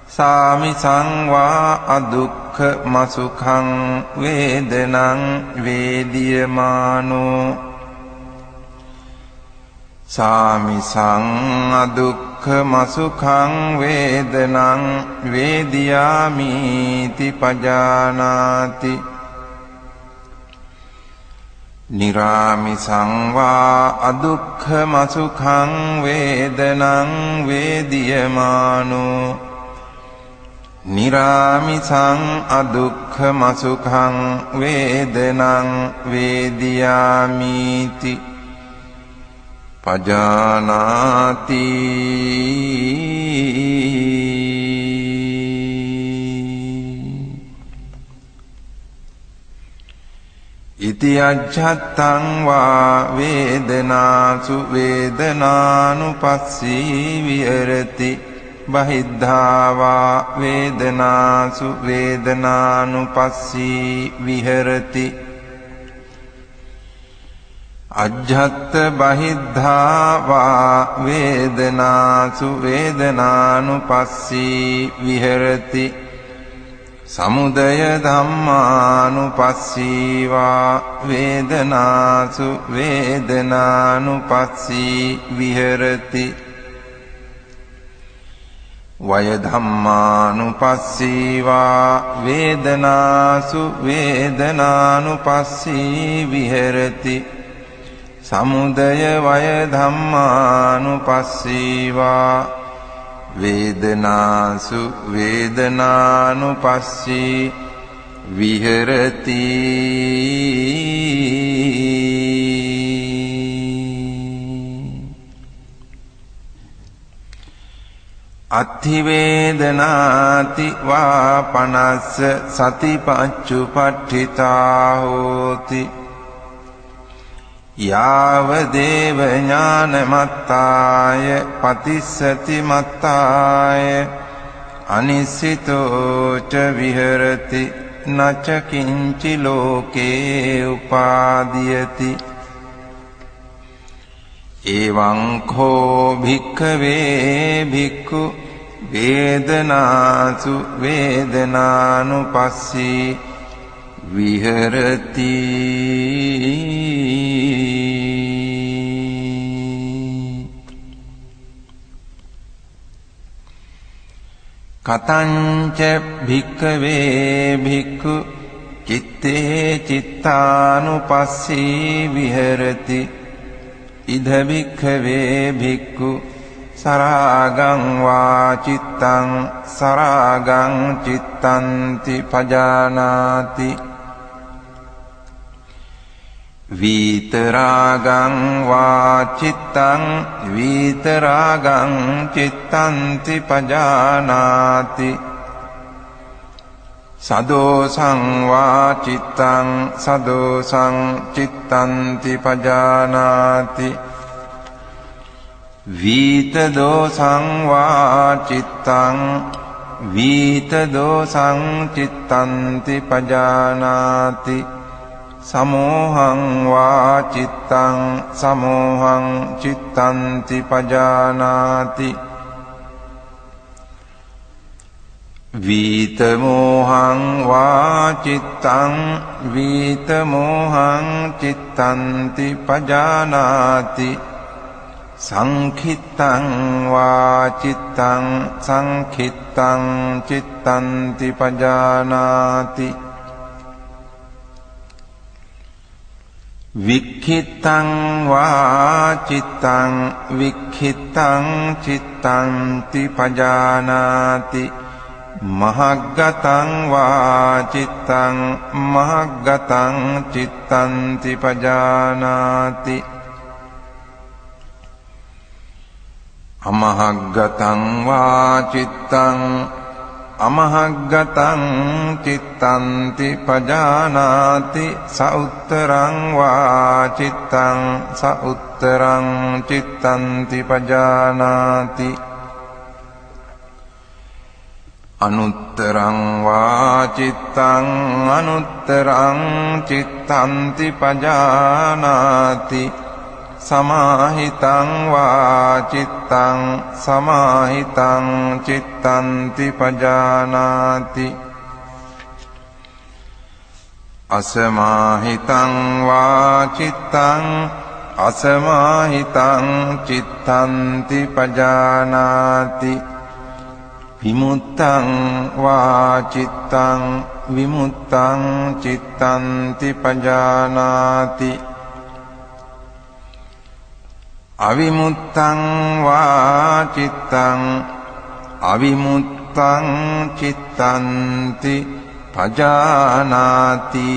සාමිසං වා අදුක්ඛම සුඛං වේදනං වේදියමානෝ සාමිසං අදුක්ඛම සුඛං වේදනං වේදියාමිති පජානාති නිරාමිසං වා අදුක්ඛම සුඛං වේදනං වේදියමානෝ නිරාමිසං අදුක්ඛම සුඛං වේදනං වේදියාමිති පජානාති ඉති අජ්ජත්තං වා වේදනාසු වේදනානුපස්සී විහෙරති බහිද්ධා වා වේදනාසු වේදනානුපස්සී විහෙරති අජ්ජත්ත බහිද්ධා වා වේදනාසු වේදනානුපස්සී විහෙරති සමුදය ධම්මානුපස්සී වා වේදනාසු වේදනානුපස්සී විහෙරති වය ධම්මානුපස්සී වා වේදනාසු වේදනානුපස්සී විහෙරති සමුදය වය ධම්මානුපස්සී වා වේදනාසු වේදනානුපස්සී විහෙරති අත්ථි වේදනාති වා පනස්ස සතිපච්චුපට්ඨිතා හෝති යාව දේව ඥානමත්තාය පතිස්සති මත්තාය අනිසිතෝ ච විහෙරති නච කිංචි ලෝකේ උපාදීයති එවං කෝ භික්ඛවේ භික්ඛු වේදනාසු වේදනානුපස්සී විහෙරති කතංච භික්ඛවේ භික්ඛු චිත්තේ චිත්තානුපස්සී විහෙරති ඉද භික්ඛවේ භික්ඛු සරාගං වා චිත්තං සරාගං චිත්තන්ති පජානාති විතරාගං වා චිත්තං විතරාගං චිත්තන්ති පජානාති සදෝසං වා චිත්තං සදෝසං චිත්තන්ති පජානාති විත දෝසං වා චිත්තං වීත දෝසං චිත්තන්ති පජානාති සමෝහං වා චිත්තං සමෝහං චිත්තන්ති පජානාති වීතමෝහං වා චිත්තං වීතමෝහං චිත්තන්ති පජානාති සංඛිත්තං වා චිත්තං සංඛිත්තං චිත්තන්ති පජානාති වික්ඛිත්තං වා චිත්තං වික්ඛිත්තං චිත්තන්ති පජානාති මහග්ගතං වා චිත්තං මහග්ගතං චිත්තන්ති පජානාති අමහග්ගතං වා චිත්තං අමහග්ගතං චිත්තන්ති පජානාති සඋත්තරං වා චිත්තං සඋත්තරං චිත්තන්ති පජානාති අනුත්තරං වා චිත්තං අනුත්තරං චිත්තන්ති පජානාති සමාහිතං වා චිත්තං සමාහිතං චිත්තන්ති පජානාති අසමාහිතං වා චිත්තං අසමාහිතං චිත්තන්ති පජානාති විමුත්තං වා චිත්තං විමුත්තං චිත්තන්ති පජානාති අවිමුත්තං වා චිත්තං අවිමුත්තං චිත්තන්ති පජානාති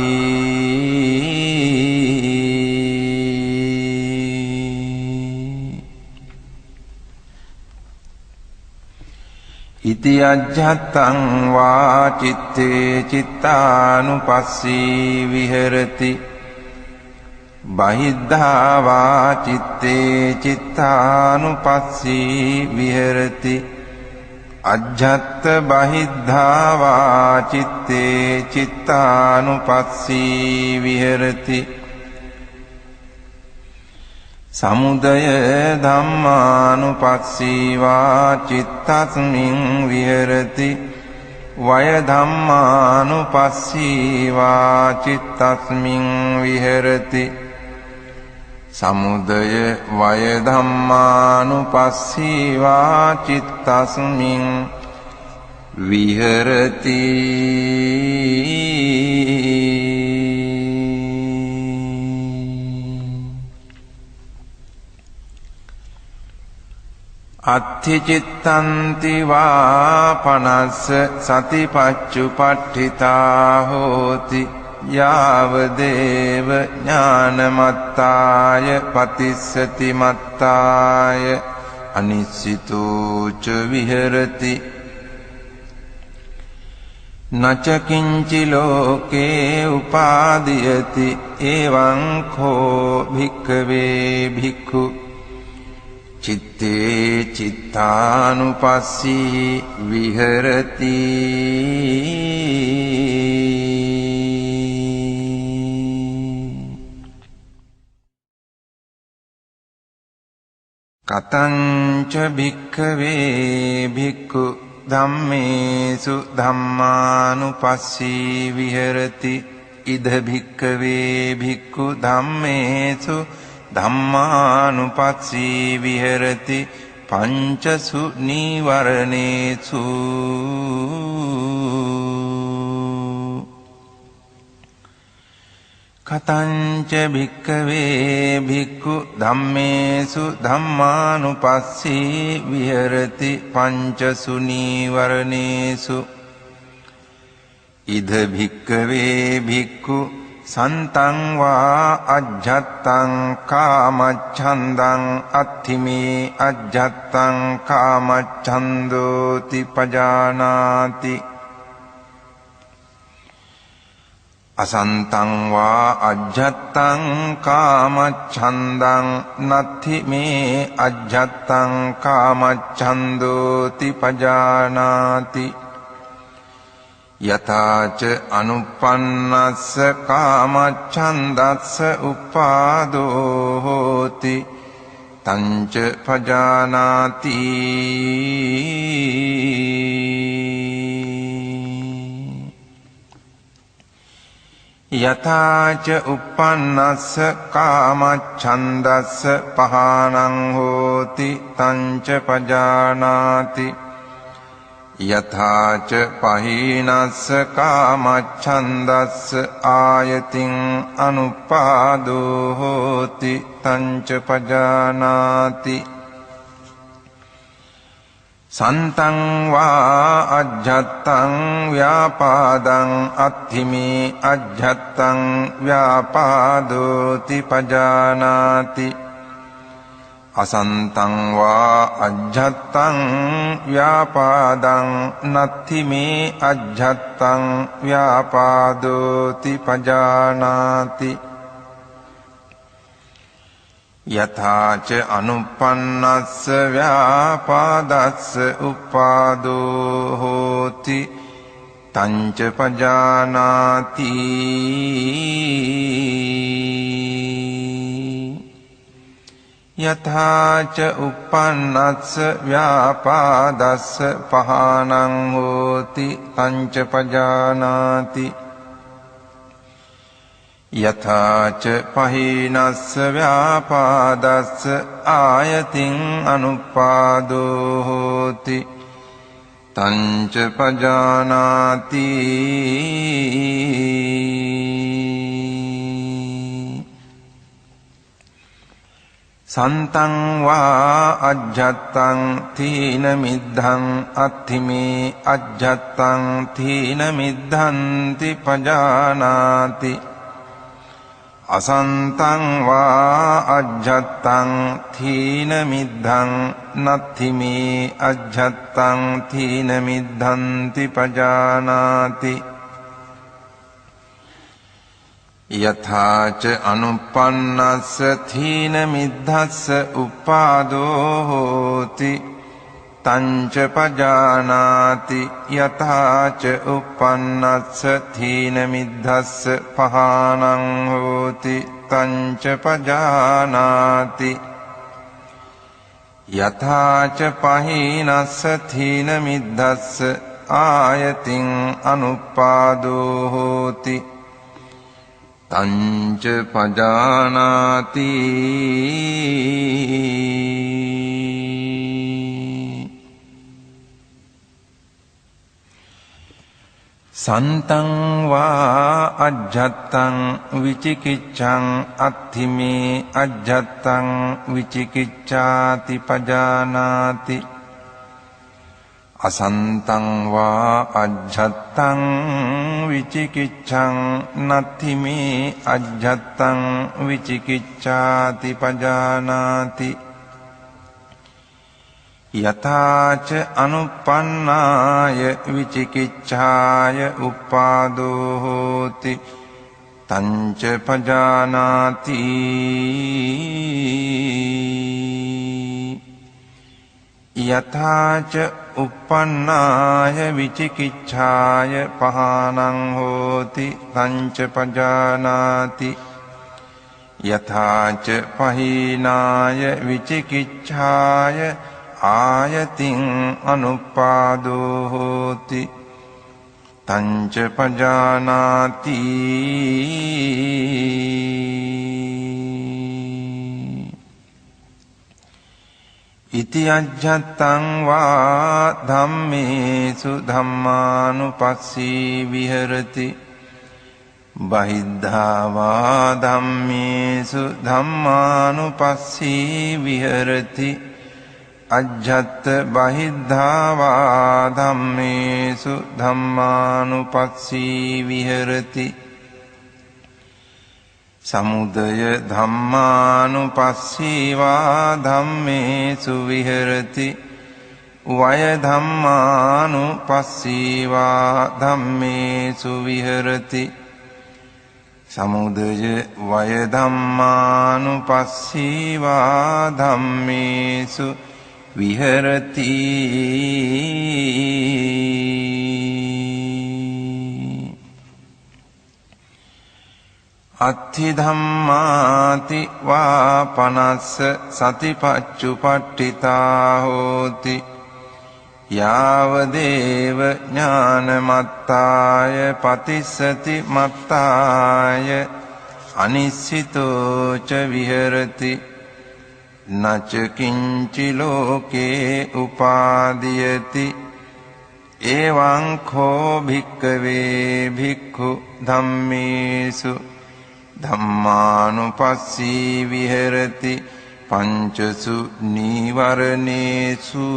ඉති අජ්ජත්තං වා චිත්තේ චිත්තානුපස්සී විහෙරති බහිද්ධා වා චිත්තේ චිත්තානුපස්සී විහෙරති අජ්ජත්ත බහිද්ධා වා චිත්තේ චිත්තානුපස්සී විහෙරති සමුදය ධම්මානුපස්සී වා චිත්තස්මින් විහෙරති වය ධම්මානුපස්සී වා චිත්තස්මින් විහෙරති සමුදය වය ධම්මානුපස්සී වා චිත්තස්මින් විහෙරති අත්ථි චිත්තන්ති වා පනස්ස සතිපච්චුපට්ඨිතා හෝති යාව දේව ඥානමත්තාය පතිස්සති මත්තාය අනිස්සිතෝ ච විහෙරති නච කිංචි ලෝකේ උපාදීයති එවං කෝ භික්ඛවේ භික්ඛු චිත්තේ චිත්තානුපස්සී විහෙරති කතංච භික්ඛවේ භික්ඛු ධම්මේසු ධම්මානුපස්සී විහෙරති ඉද භික්ඛවේ භික්ඛු ධම්මේසු ධම්මානුපස්සී විහෙරති පංචසු නීවරණේසු කතංච භික්ඛවේ භික්ඛු ධම්මේසු ධම්මානුපස්සී විහෙරති පංචසු නීවරණේසු ඉද භික්ඛවේ භික්ඛු සන්තං වා අජ්ජත්තං කාමච්ඡන්දං අත්ථිමේ අජ්ජත්තං කාමච්ඡන්දෝති පජානාති අසන්තං වා අජ්ජත්තං කාමච්ඡන්දං නත්ථිමේ අජ්ජත්තං කාමච්ඡන්දෝති පජානාති යථාච අනුප්පන්නස්ස කාමච්ඡන්දස්ස උපාදෝ හෝති තංච පජානාති යථාච uppannස්ස කාමච්ඡන්දස්ස පහානං හෝති තංච පජානාති යථාච පහීනස්ස කාමච්ඡන්දස්ස ආයතින් අනුපාදෝ හෝති තංච පජානාති සන්තං වා අජ්ජත්තං ව්‍යාපාදං අත්ථිමේ අජ්ජත්තං ව්‍යාපාදෝති පජානාති අසන්තං වා අජ්ජත්තං ව්‍යාපාදං නත්ථිමේ අජ්ජත්තං ව්‍යාපාදෝති පජානාති යථාච අනුප්පන්නස්ස ව්‍යාපාදස්ස උපාදෝ හෝති තංච පජානාති යථාච uppannස්ස ව්‍යාපාදස්ස පහානං හෝති තංච පජානාති යථාච පහීනස්ස ව්‍යාපාදස්ස ආයතින් අනුපාදෝ හෝති තංච පජානාති සන්තං වා අජ්ජත්තං තීන මිද්ධං අත්ථිමේ අජ්ජත්තං තීන මිද්ධන්ති පජානාති අසන්තං වා අජ්ජත්තං තීන මිද්ධං නත්ථිමේ අජ්ජත්තං තීන මිද්ධන්ති පජානාති යථාච අනුප්පන්නස්ස තීන මිද්ධස්ස උපාදෝ හෝති තංච පජානාති යථාච uppannස්ස තීන මිද්ධස්ස පහානං හෝති තංච පජානාති යථාච පහීනස්ස තීන මිද්ධස්ස ආයතින් අනුපාදෝ හෝති තංච පජානාති සන්තං වා අජ්ජත්තං විචිකිච්ඡං අත්ථිමේ අජ්ජත්තං විචිකිච්ඡාති පජානාති අසන්තං වා අජ්ජත්තං විචිකිච්ඡං නත්ථිමේ අජ්ජත්තං විචිකිච්ඡාති පජානාති යථාච අනුප්පන්නාය විචිකිච්ඡාය උපාදෝ හෝති තංච පජානාති යථාච uppannāya vicikicchāya pahānaṁ hoti tañca pajānāti yathāca pahīnāya vicikicchāya āyatiṁ anuppādō hoti tañca pajānāti ඉති අජ්ජත්තං වා ධම්මේසු ධම්මානුපස්සී විහෙරති බහිද්ධා වා ධම්මේසු ධම්මානුපස්සී විහෙරති අජ්ජත්ත බහිද්ධා වා ධම්මේසු ධම්මානුපස්සී විහෙරති සමුදය ධම්මානුපස්සීවා ධම්මේසු විහෙරති වය ධම්මානුපස්සීවා ධම්මේසු විහෙරති සමුදය වය ධම්මානුපස්සීවා ධම්මේසු විහෙරති අත්ථි ධම්මාති වා පනස්ස සතිපච්චුපට්ඨිතා හෝති යාව දේව ඥානමත්තාය පතිස්සති මත්තාය අනිස්සිතෝ ච විහෙරති නච කිංචි ලෝකේ උපාදීයති එවං කෝ භික්ඛවේ භික්ඛු ධම්මේසු ධම්මානුපස්සී විහෙරති පංචසු නීවරණේසු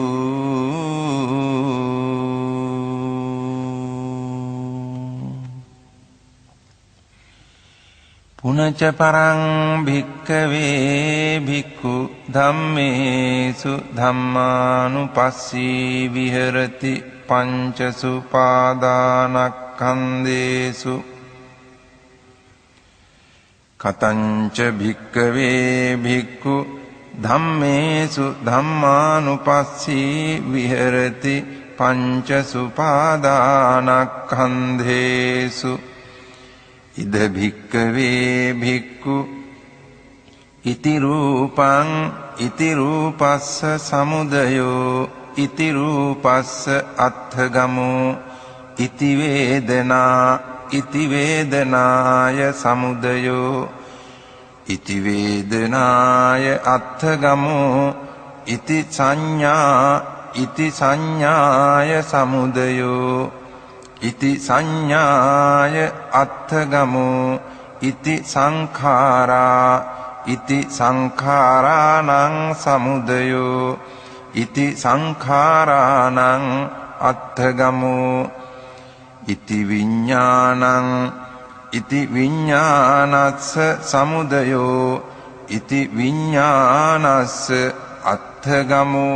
පුනච පරං භික්ඛවේ භික්ඛු ධම්මේසු ධම්මානුපස්සී විහෙරති පංචසු පාදානක්ඛන්දේසු කතංච භික්ඛවේ භික්ඛු ධම්මේසු ධම්මානුපස්සී විහෙරති පංචසු පාදානක්ඛන්දේසු ඉද භික්ඛවේ භික්ඛු ඉති රූපං ඉති රූපස්ස සමුදයෝ ඉති රූපස්ස අත්ථගමෝ ඉති වේදනා ඉති වේදනාය සමුදයෝ ඉති වේදනාය අත්ථගමෝ ඉති සංඥාය සමුදයෝ ඉති සංඥාය අත්ථගමෝ ඉති සංඛාරාණං සමුදයෝ ඉති සංඛාරාණං අත්ථගමෝ ඉති විඤ්ඤාණස්ස සමුදයෝ ඉති විඤ්ඤාණස්ස අත්ථගමෝ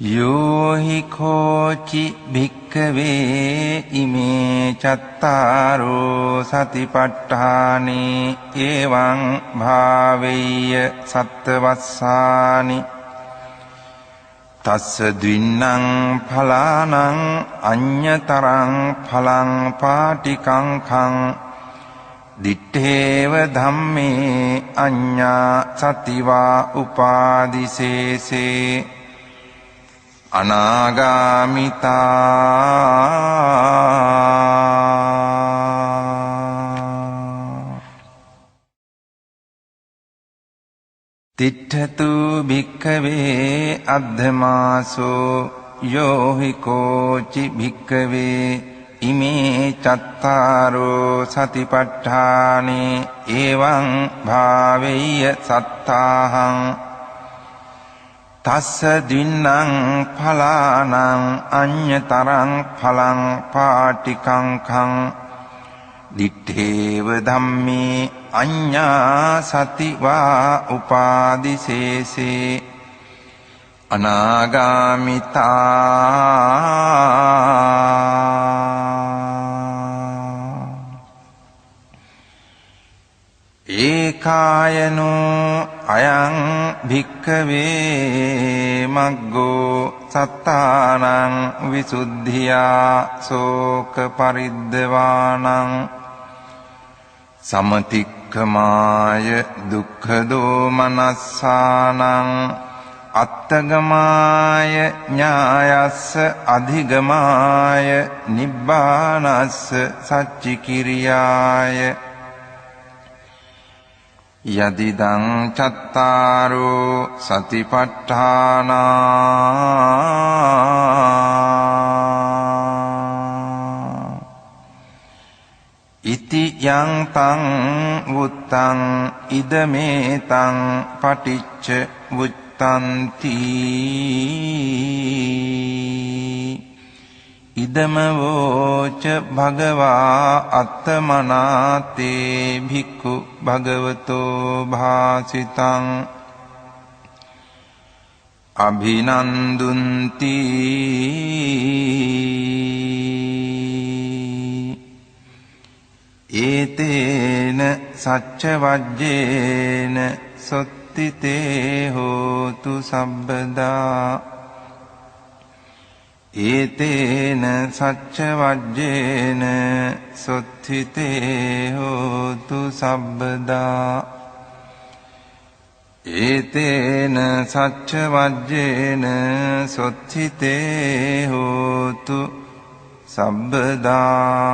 යෝහි කෝචි භික්ඛවේ ඉමේ චත්තාරෝ සතිපට්ඨානේ එවං භාවෙය්‍ය සත්තවස්සානි තස්ස ද්වින්නං ඵලානං අඤ්ඤතරං ඵලං පාටිකංඛං දිත්තේව ධම්මේ අඤ්ඤා සතිවා උපාදිසේසේ අනාගාමිතා තිට්ඨතු භික්ඛවේ අද්ධමාසෝ යෝහි කෝචි භික්ඛවේ ඉමේ චත්තාරෝ සතිපට්ඨානේ එවං භාවෙය්‍ය සත්තාහං තස්ස දින්නං ඵලානං අඤ්ඤතරං ඵලං පාටිකංඛං දිත්තේව ධම්මේ අඤ්ඤා සතිවා උපාදිසේසේ අනාගාමිතා ඒකායනෝ අයං භික්ඛවේ මග්ගෝ සත්තානං විසුද්ධියා සෝක පරිද්දවානං සමතික්ඛමාය දුක්ඛ දෝමනස්සානං අත්තගමාය ඥායස්ස අධිගමාය නිබ්බානස්ස සච්චිකිරියාය යදිදං චත්තාරෝ සතිපට්ඨානා ඉති යං තං වුත්තං ඉදමේතං පටිච්ච වුත්තන්ති ඉදම වෝච භගවා අත්තමනාතේ භික්ඛු භගවතෝ භාසිතං අභිනන්දුන්ති ඒතේන සච්ච වජ්ජේන සොත්තිතේ හෝතු සබ්බදා ඒතේන සච්ච වජ්ජේන සොත්ථිතේ හෝතු සබ්බදා ඒතේන සච්ච වජ්ජේන සොත්ථිතේ හෝතු සබ්බදා